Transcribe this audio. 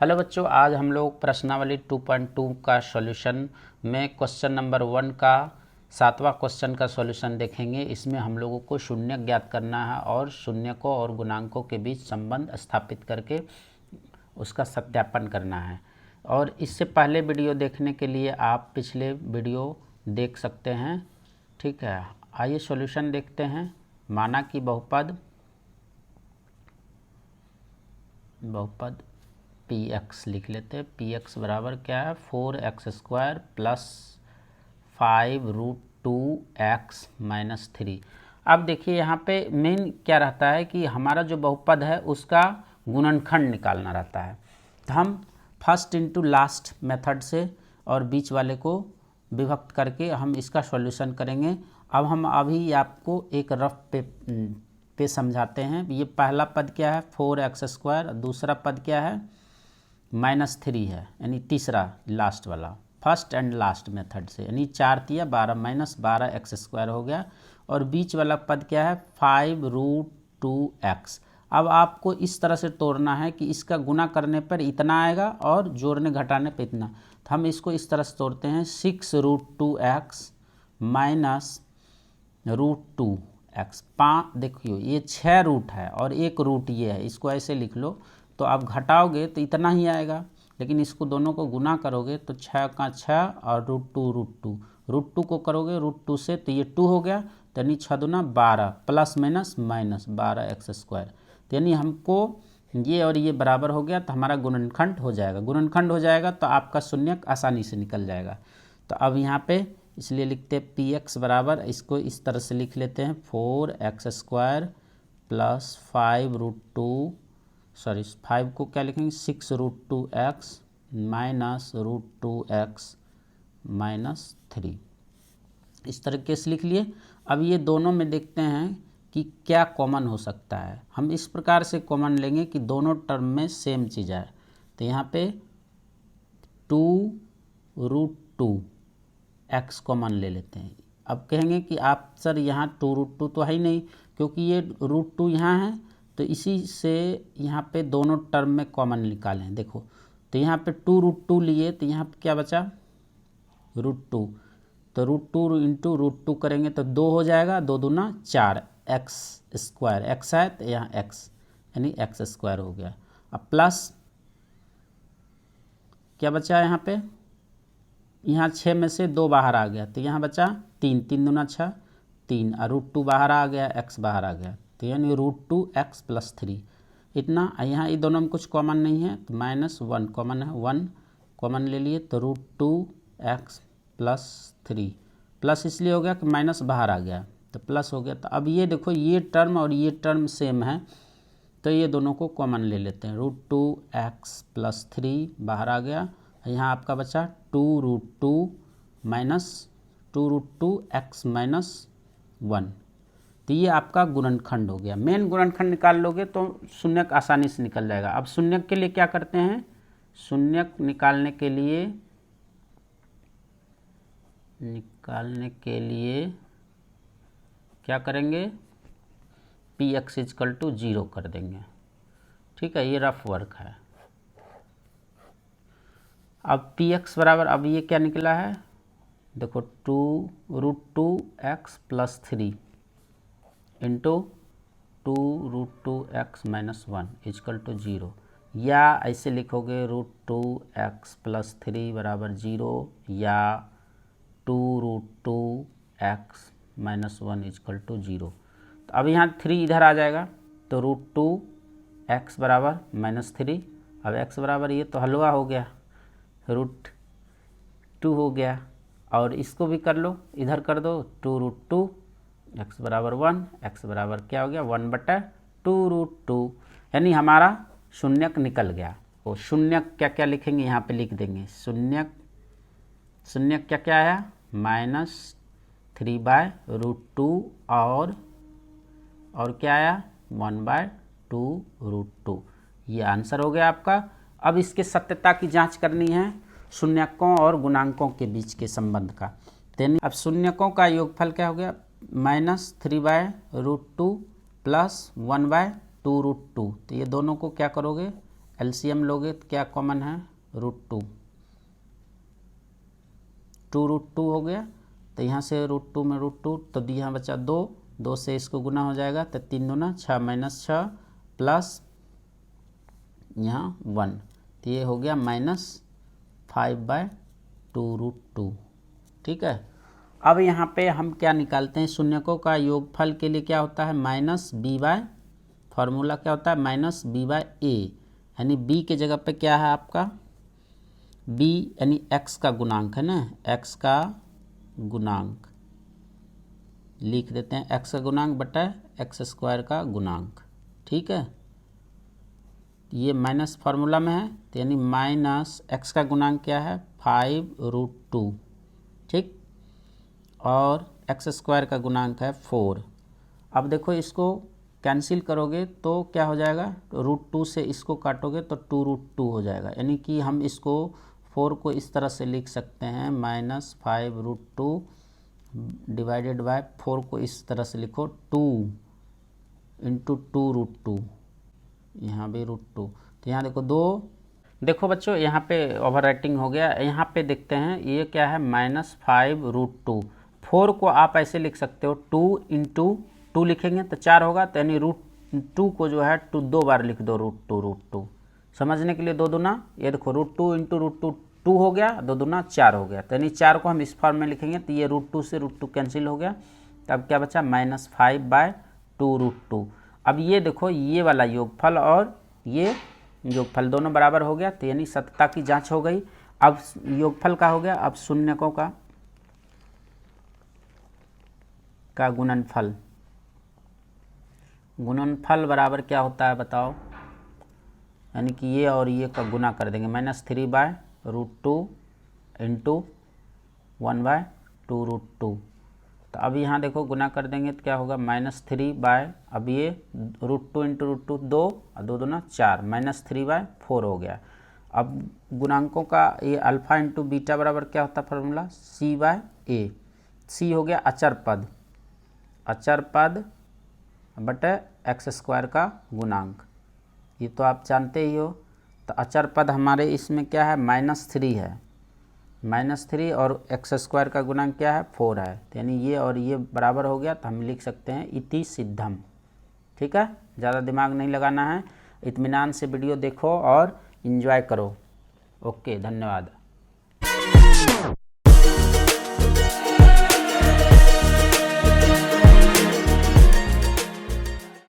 Hello बच्चों, आज हम लोग प्रश्नावली 2.2 का सॉल्यूशन में क्वेश्चन नंबर 1 का 7वां क्वेश्चन का सॉल्यूशन देखेंगे। इसमें हम लोगों को शून्य ज्ञात करना है और शून्यकों और गुणांकों के बीच संबंध स्थापित करके उसका सत्यापन करना है। और इससे पहले वीडियो देखने के लिए आप पिछले वीडियो देख सकते हैं। ठीक है, आइए सॉल्यूशन देखते हैं। माना कि बहुपद पी एक्स लिख लेते हैं। पी एक्स बराबर क्या है, 4x² प्लस 5√2x-3। अब देखिए यहाँ पे मेन क्या रहता है कि हमारा जो बहुपद है उसका गुणनखंड निकालना रहता है। तो हम फर्स्ट इनटू लास्ट मेथड से और बीच वाले को विभक्त करके हम इसका सॉल्यूशन करेंगे। अब हम अभी आपको एक रफ पे समझाते हैं। ये पहला पद क्या है, 4x²। दूसरा पद क्या है, -3 है, यानी तीसरा लास्ट वाला, फर्स्ट एंड लास्ट मेथड से, यानी 4 तिया 12 -12x² हो गया। और बीच वाला पद क्या है, 5√2x। अब आपको इस तरह से तोड़ना है कि इसका गुना करने पर इतना आएगा और जोड़ने घटाने पर इतना। तो हम इसको इस तरह से तोड़ते हैं, 6√2x -√2x। देखियो ये 6 रूट है और 1 रूट ये है, इसको ऐसे लिख लो। तो आप घटाओगे तो इतना ही आएगा, लेकिन इसको दोनों को गुना करोगे तो 6 का 6 और √2 को करोगे √2 से तो ये 2 हो गया। तो यानी 6 दूना 12 प्लस माइनस -12x²। तो यानी हमको ये और ये बराबर हो गया, तो हमारा गुणनखंड हो जाएगा। गुणनखंड हो जाएगा तो आपका शून्यक आसानी से निकल जाएगा। तो अब यहाँ पे इसलिए लिखते हैं पी एक्स बराबर, इसको इस तरह से लिख लेते हैं, 4x² प्लस 5 को क्या लिखेंगे, 6√2x -√2x-3। इस तरीके से लिख लिए। अब ये दोनों में देखते हैं कि क्या कॉमन हो सकता है। हम इस प्रकार से कॉमन लेंगे कि दोनों टर्म में सेम चीज़ है। तो यहाँ पे 2√2x कॉमन ले लेते हैं। अब कहेंगे कि आप सर यहाँ 2√2 तो है ही नहीं, क्योंकि ये √2 यहाँ है, तो इसी से यहाँ पे दोनों टर्म में कॉमन निकालें। देखो तो यहाँ पे 2√2 लिए तो यहाँ पे क्या बचा, √2। तो √2 इंटू √2 करेंगे तो 2 हो जाएगा, 2 दूना 4, x², x है तो यहाँ x यानी x² हो गया। अब प्लस क्या बचा यहाँ पे, यहाँ 6 में से 2 बाहर आ गया तो यहाँ बचा 3, 3 दूना 6, 3 और √2 बाहर आ गया, x बाहर आ गया, तो यानी √2x+3 इतना। यहाँ ये दोनों में कुछ कॉमन नहीं है तो -1 कॉमन है, 1 कॉमन ले लिए तो √2x+3 प्लस इसलिए हो गया कि माइनस बाहर आ गया तो प्लस हो गया। तो अब ये देखो ये टर्म और ये टर्म सेम है, तो ये दोनों को कॉमन ले लेते हैं। √2x+3 बाहर आ गया, यहाँ आपका बचा 2√2x-1। तो ये आपका गुणनखंड हो गया। मेन गुणनखंड निकाल लोगे तो शून्यक आसानी से निकल जाएगा। अब शून्यक के लिए क्या करते हैं, शून्यक निकालने के लिए क्या करेंगे, पी एक्स इजकल टू 0 कर देंगे। ठीक है, ये रफ वर्क है। अब पी एक्स बराबर, अब ये क्या निकला है, देखो 2√2x+3 into 2√2x-1 is equal to 0, या ऐसे लिखोगे √2x+3 बराबर 0 या 2√2x-1 इजकल टू 0। तो अब यहाँ 3 इधर आ जाएगा तो √2x बराबर -3। अब x बराबर ये तो हलवा हो गया, √2 हो गया। और इसको भी कर लो, इधर कर दो 2√2 x बराबर 1, x बराबर क्या हो गया 1/2√2, यानी हमारा शून्यक निकल गया। वो शून्यक क्या क्या लिखेंगे यहाँ पे लिख देंगे, शून्यक क्या क्या आया, -3/√2 और क्या आया 1/2√2। ये आंसर हो गया आपका। अब इसके सत्यता की जांच करनी है शून्यकों और गुणांकों के बीच के संबंध का। अब शून्यकों का योगफल क्या हो गया, -3/√2 प्लस 1/2√2। तो ये दोनों को क्या करोगे, एलसीएम लोगे तो क्या कॉमन है, √2, 2√2 हो गया। तो यहाँ से √2 में √2 तो यहाँ बचा 2, 2 से इसको गुना हो जाएगा तो 3 दूना 6 -6 प्लस यहाँ 1, तो ये हो गया -5/2√2। ठीक है। अब यहाँ पे हम क्या निकालते हैं, शून्यकों का योगफल के लिए क्या होता है, -b/, फॉर्मूला क्या होता है, -b/a, यानी b के जगह पे क्या है आपका, b यानी x का गुणांक है ना, x का गुणांक लिख देते हैं, x का गुणांक बटा x² का गुणांक। ठीक है, ये माइनस फार्मूला में है तो यानी -x का गुणांक क्या है, 5√2। ठीक, और x² का गुणांक है 4। अब देखो इसको कैंसिल करोगे तो क्या हो जाएगा, √2 से इसको काटोगे तो 2√2 हो जाएगा, यानी कि हम इसको 4 को इस तरह से लिख सकते हैं, -5√2 डिवाइडेड बाय 4 को इस तरह से लिखो, 2 × 2√2, यहाँ भी √2। तो यहाँ देखो 2, देखो बच्चों यहाँ पे ओवर राइटिंग हो गया। यहाँ पे देखते हैं ये क्या है, -5√2। 4 को आप ऐसे लिख सकते हो, 2 × 2 लिखेंगे तो 4 होगा, तो यानी √2 को जो है 2 बार लिख दो, √2 समझने के लिए 2 दूना, ये देखो √2 × √2 2 हो गया, 2 दूना 4 हो गया, तो यानी 4 को हम इस फॉर्म में लिखेंगे तो ये √2 से √2 कैंसिल हो गया, तब क्या बचा, -5/2√2। अब ये देखो ये वाला योगफल और ये योगफल दोनों बराबर हो गया, तो यानी सत्यता की जांच हो गई। अब योगफल का हो गया, अब शून्यकों का गुणनफल, गुणनफल बराबर क्या होता है बताओ, यानी कि ये और ये का गुना कर देंगे, -3/√2 × 1/2√2। तो अब यहाँ देखो गुना कर देंगे तो क्या होगा, -3/, अब ये √2 × √2 2 और 2 दूना 4, -3/4 हो गया। अब गुणांकों का ये अल्फा × बीटा बराबर क्या होता है फॉर्मूला, c/a, c हो गया अचर पद, अचर पद बटे x² का गुणांक, ये तो आप जानते ही हो। तो अचर पद हमारे इसमें क्या है, -3 है, -3 और x² का गुणांक क्या है, 4 है, तो यानी ये और ये बराबर हो गया, तो हम लिख सकते हैं इति सिद्धम। ठीक है, ज़्यादा दिमाग नहीं लगाना है, इत्मीनान से वीडियो देखो और एंजॉय करो। ओके, धन्यवाद।